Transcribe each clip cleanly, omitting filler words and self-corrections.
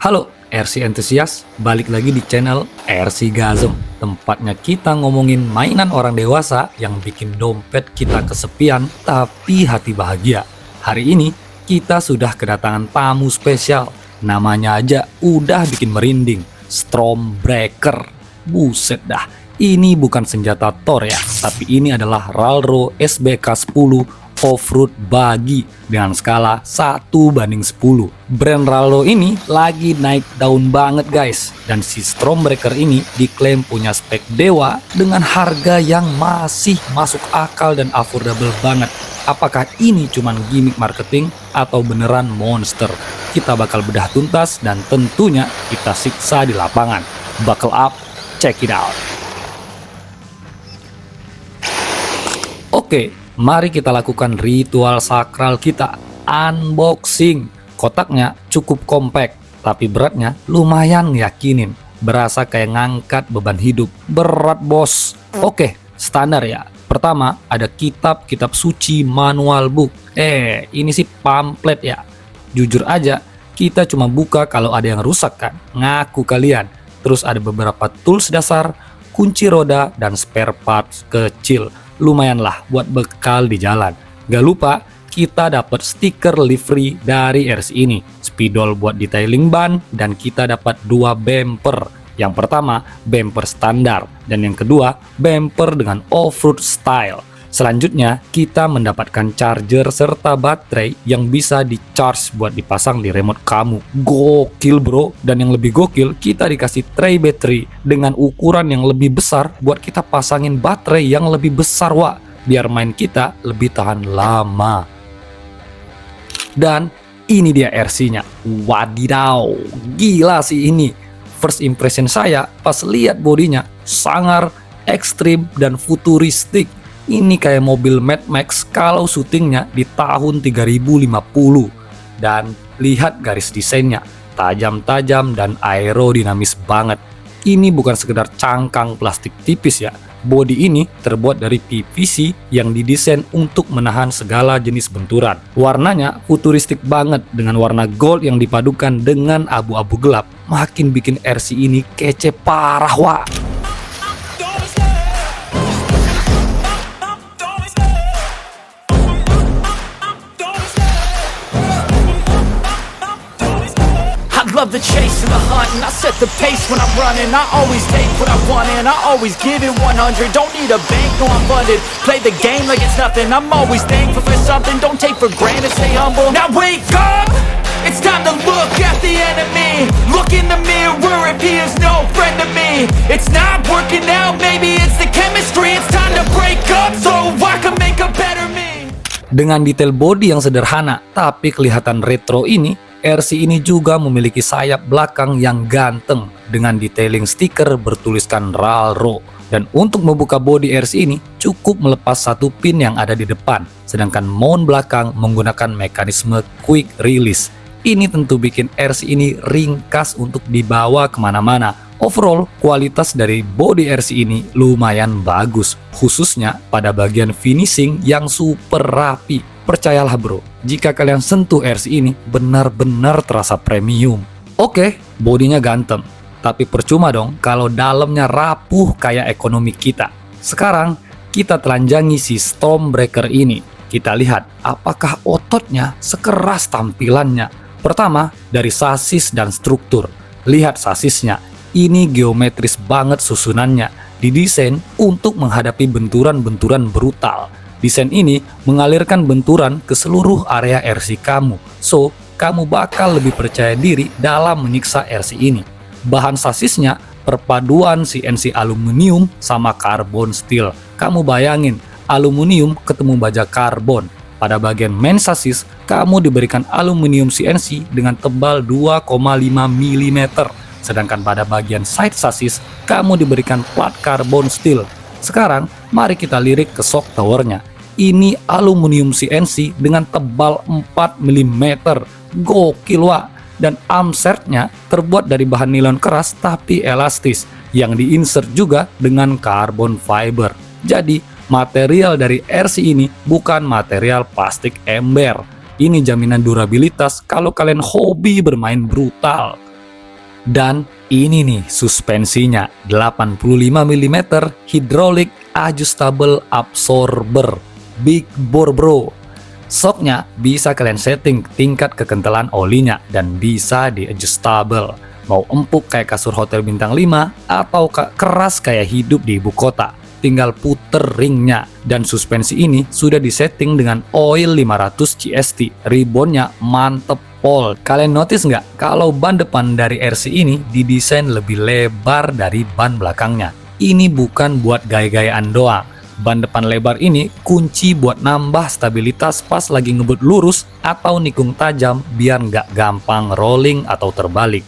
Halo RC Enthusiast, balik lagi di channel RC Gazem. Tempatnya kita ngomongin mainan orang dewasa yang bikin dompet kita kesepian tapi hati bahagia. Hari ini kita sudah kedatangan tamu spesial. Namanya aja udah bikin merinding, Stormbreaker. Buset dah, ini bukan senjata Thor ya, tapi ini adalah Ralro SBK-10 off-road buggy dengan skala 1:10. Brand Ralro ini lagi naik daun banget guys, dan si Stormbreaker ini diklaim punya spek dewa dengan harga yang masih masuk akal dan affordable banget. Apakah ini cuman gimmick marketing atau beneran monster? Kita bakal bedah tuntas dan tentunya kita siksa di lapangan. Buckle up, check it out. Oke, mari kita lakukan ritual sakral kita, unboxing. Kotaknya cukup kompak, tapi beratnya lumayan yakinin. Berasa kayak ngangkat beban hidup. Berat bos. Oke, standar ya. Pertama, ada kitab-kitab suci manual book. Ini sih pamflet ya. Jujur aja, kita cuma buka kalau ada yang rusak kan. Ngaku kalian. Terus ada beberapa tools dasar, kunci roda, dan spare parts kecil. Lumayan lah buat bekal di jalan. Gak lupa kita dapat stiker livery dari RC ini, spidol buat detailing ban, dan kita dapat 2 bumper. Yang pertama bumper standar dan yang kedua bumper dengan off-road style. Selanjutnya kita mendapatkan charger serta baterai yang bisa di-charge buat dipasang di remote kamu. Gokil bro. Dan yang lebih gokil, kita dikasih tray battery dengan ukuran yang lebih besar buat kita pasangin baterai yang lebih besar wak, biar main kita lebih tahan lama. Dan ini dia RC-nya. Wadidaw, gila sih ini. First impression saya pas lihat bodinya sangar, ekstrim, dan futuristik. Ini kayak mobil Mad Max kalau syutingnya di tahun 3050. Dan lihat garis desainnya, tajam-tajam dan aerodinamis banget. Ini bukan sekedar cangkang plastik tipis ya. Bodi ini terbuat dari PVC yang didesain untuk menahan segala jenis benturan. Warnanya futuristik banget dengan warna gold yang dipadukan dengan abu-abu gelap. Makin bikin RC ini kece parah wah. Love the chase and the hunt, and I set the pace when I'm running. I always take what I want and I always give it 100. Don't need a bank, no I'm funded. Play the game like it's nothing. I'm always thankful for something. Don't take for granted, stay humble. Now wake up, it's time to look at the enemy. Look in the mirror if he is no friend to me. It's not working out, maybe it's the chemistry. It's time to break up so I can make a better me. Dengan detail bodi yang sederhana tapi kelihatan retro ini, RC ini juga memiliki sayap belakang yang ganteng dengan detailing stiker bertuliskan Ralro. Dan untuk membuka bodi RC ini cukup melepas satu pin yang ada di depan, sedangkan mount belakang menggunakan mekanisme quick release. Ini tentu bikin RC ini ringkas untuk dibawa kemana-mana. Overall, kualitas dari bodi RC ini lumayan bagus, khususnya pada bagian finishing yang super rapi. Percayalah bro, jika kalian sentuh RC ini benar-benar terasa premium. Oke, bodinya ganteng, tapi percuma dong kalau dalamnya rapuh kayak ekonomi kita. Sekarang kita telanjangi si Stormbreaker ini. Kita lihat apakah ototnya sekeras tampilannya. Pertama, dari sasis dan struktur. Lihat sasisnya, ini geometris banget susunannya. Didesain untuk menghadapi benturan-benturan brutal. Desain ini mengalirkan benturan ke seluruh area RC kamu, so kamu bakal lebih percaya diri dalam menyiksa RC ini. Bahan sasisnya perpaduan CNC aluminium sama karbon steel. Kamu bayangin, aluminium ketemu baja karbon. Pada bagian main sasis, kamu diberikan aluminium CNC dengan tebal 2,5 mm. Sedangkan pada bagian side sasis, kamu diberikan plat karbon steel. Sekarang, mari kita lirik ke shock towernya. Ini aluminium CNC dengan tebal 4 mm. Gokil wak. Dan armsetnya terbuat dari bahan nilon keras tapi elastis yang diinsert juga dengan carbon fiber. Jadi material dari RC ini bukan material plastik ember. Ini jaminan durabilitas kalau kalian hobi bermain brutal. Dan ini nih suspensinya 85 mm hydraulic adjustable absorber, big bore bro. Shocknya bisa kalian setting tingkat kekentalan olinya dan bisa di adjustable. Mau empuk kayak kasur hotel bintang 5 atau keras kayak hidup di ibu kota, tinggal puter ringnya. Dan suspensi ini sudah disetting dengan oil 500 CST, ribbonnya mantep pol. Kalian notice nggak kalau ban depan dari RC ini didesain lebih lebar dari ban belakangnya? Ini bukan buat gaya-gayaan doang. Ban depan lebar ini kunci buat nambah stabilitas pas lagi ngebut lurus atau nikung tajam biar nggak gampang rolling atau terbalik.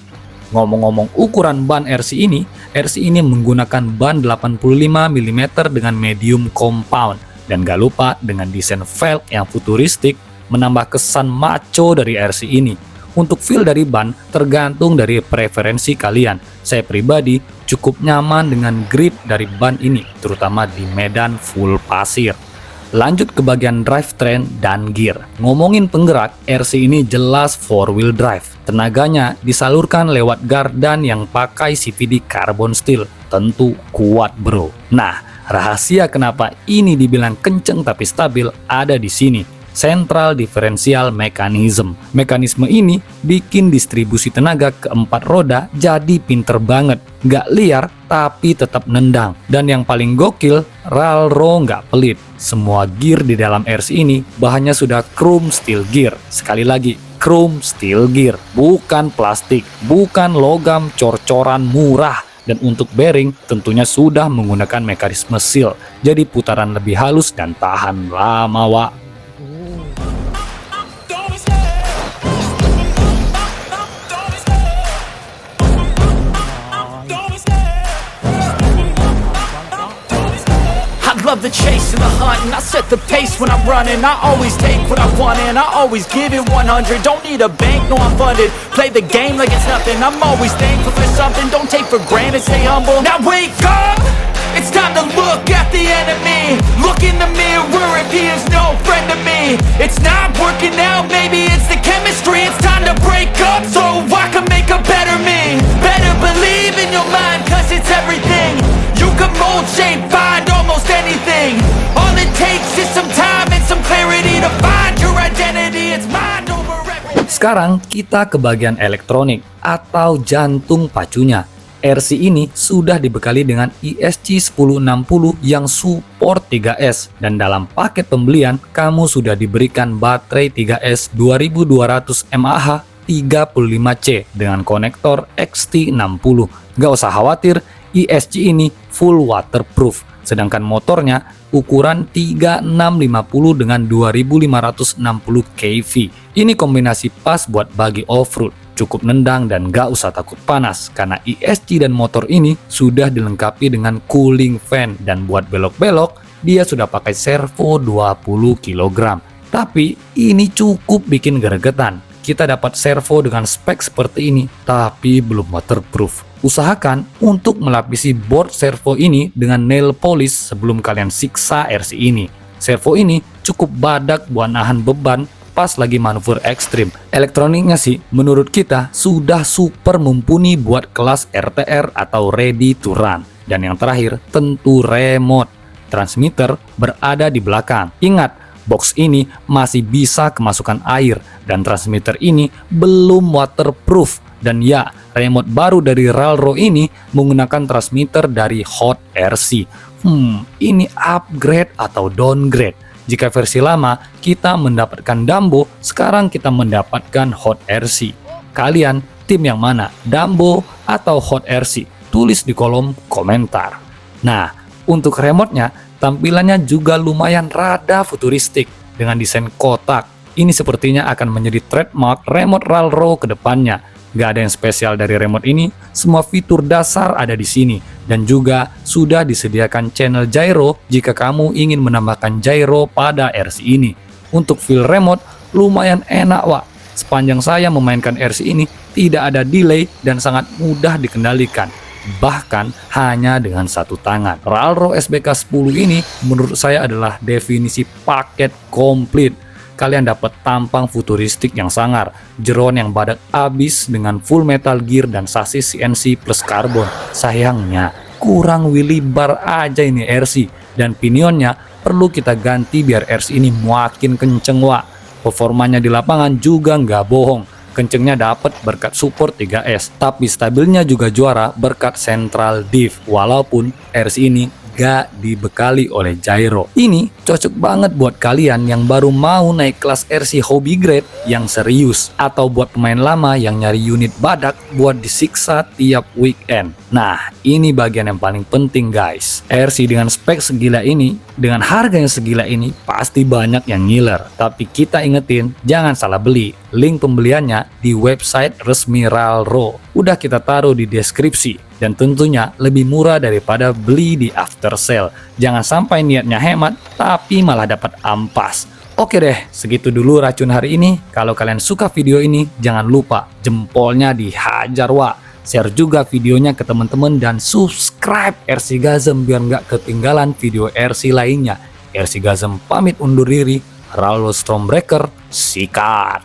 Ngomong-ngomong ukuran ban RC ini menggunakan ban 85 mm dengan medium compound. Dan gak lupa dengan desain velg yang futuristik menambah kesan macho dari RC ini. Untuk feel dari ban tergantung dari preferensi kalian. Saya pribadi cukup nyaman dengan grip dari ban ini, terutama di medan full pasir. Lanjut ke bagian drivetrain dan gear. Ngomongin penggerak, RC ini jelas 4-wheel drive. Tenaganya disalurkan lewat gardan yang pakai CVD carbon steel. Tentu kuat bro. Nah, rahasia kenapa ini dibilang kenceng tapi stabil ada di sini. Central Differential Mechanism. Mekanisme ini bikin distribusi tenaga ke 4 roda jadi pinter banget. Gak liar tapi tetap nendang. Dan yang paling gokil, Ralro gak pelit. Semua gear di dalam RC ini bahannya sudah chrome steel gear. Sekali lagi, chrome steel gear. Bukan plastik, bukan logam cor-coran murah. Dan untuk bearing tentunya sudah menggunakan mekanisme seal. Jadi putaran lebih halus dan tahan lama wak. Love the chase and the hunt, and I set the pace when I'm running. I always take what I want and I always give it 100. Don't need a bank, no I'm funded. Play the game like it's nothing. I'm always thankful for something. Don't take for granted, stay humble. Now wake up, it's time to look at the enemy. Look in the mirror if he is no friend to me. It's not working out, maybe it's the chemistry. It's time to break up so I can make a better me. Better believe in your mind, cause it's everything. You can mold, shape, find almost anything. All it takes is some time and some clarity to find your identity. It's mind over everything. Sekarang kita ke bagian elektronik atau jantung pacunya. RC ini sudah dibekali dengan ESC 1060 yang support 3S. Dan dalam paket pembelian, kamu sudah diberikan baterai 3S 2200 mAh 35C dengan konektor XT60. Gak usah khawatir, ESC ini full waterproof, sedangkan motornya ukuran 3650 dengan 2560 kV. Ini kombinasi pas buat bagi off-road, cukup nendang dan gak usah takut panas karena ESC dan motor ini sudah dilengkapi dengan cooling fan dan buat belok-belok dia sudah pakai servo 20 kg. Tapi ini cukup bikin gregetan. Kita dapat servo dengan spek seperti ini, tapi belum waterproof. Usahakan untuk melapisi board servo ini dengan nail polish sebelum kalian siksa RC ini. Servo ini cukup badak buat nahan beban pas lagi manuver ekstrim. Elektroniknya sih menurut kita sudah super mumpuni buat kelas RTR atau ready to run. Dan yang terakhir tentu remote. Transmitter berada di belakang. Ingat, box ini masih bisa kemasukan air dan transmitter ini belum waterproof. Dan ya, remote baru dari Ralro ini menggunakan transmitter dari Hot RC. Ini upgrade atau downgrade? Jika versi lama kita mendapatkan Dambo, sekarang kita mendapatkan Hot RC. Kalian tim yang mana? Dambo atau Hot RC? Tulis di kolom komentar. Nah, untuk remote-nya tampilannya juga lumayan rada futuristik dengan desain kotak. Ini sepertinya akan menjadi trademark remote Ralro ke depannya. Gak ada yang spesial dari remote ini, semua fitur dasar ada di sini. Dan juga sudah disediakan channel gyro jika kamu ingin menambahkan gyro pada RC ini. Untuk feel remote lumayan enak wak. Sepanjang saya memainkan RC ini tidak ada delay dan sangat mudah dikendalikan. Bahkan hanya dengan satu tangan. Ralro SBK 10 ini menurut saya adalah definisi paket komplit. kalian dapat tampang futuristik yang sangar, jeroan yang badak abis dengan full metal gear dan sasis CNC plus karbon. Sayangnya, kurang wheelie bar aja ini RC, dan pinionnya perlu kita ganti biar RC ini makin kenceng wak. Performanya di lapangan juga nggak bohong. Kencengnya dapat berkat support 3S, tapi stabilnya juga juara berkat central diff, walaupun RC ini gak dibekali oleh gyro. Ini cocok banget buat kalian yang baru mau naik kelas RC hobby grade yang serius, atau buat pemain lama yang nyari unit badak buat disiksa tiap weekend. Nah, ini bagian yang paling penting guys. RC dengan spek segila ini, dengan harga yang segila ini, pasti banyak yang ngiler. Tapi kita ingetin, jangan salah beli. Link pembeliannya di website resmi Ralro. Udah kita taruh di deskripsi. Dan tentunya lebih murah daripada beli di after sale. Jangan sampai niatnya hemat, tapi malah dapat ampas. Oke deh, segitu dulu racun hari ini. Kalau kalian suka video ini, jangan lupa jempolnya dihajar wak. Share juga videonya ke teman-teman dan subscribe RC Gazem biar nggak ketinggalan video RC lainnya. RC Gazem pamit undur diri. Ralro Stormbreaker, sikat!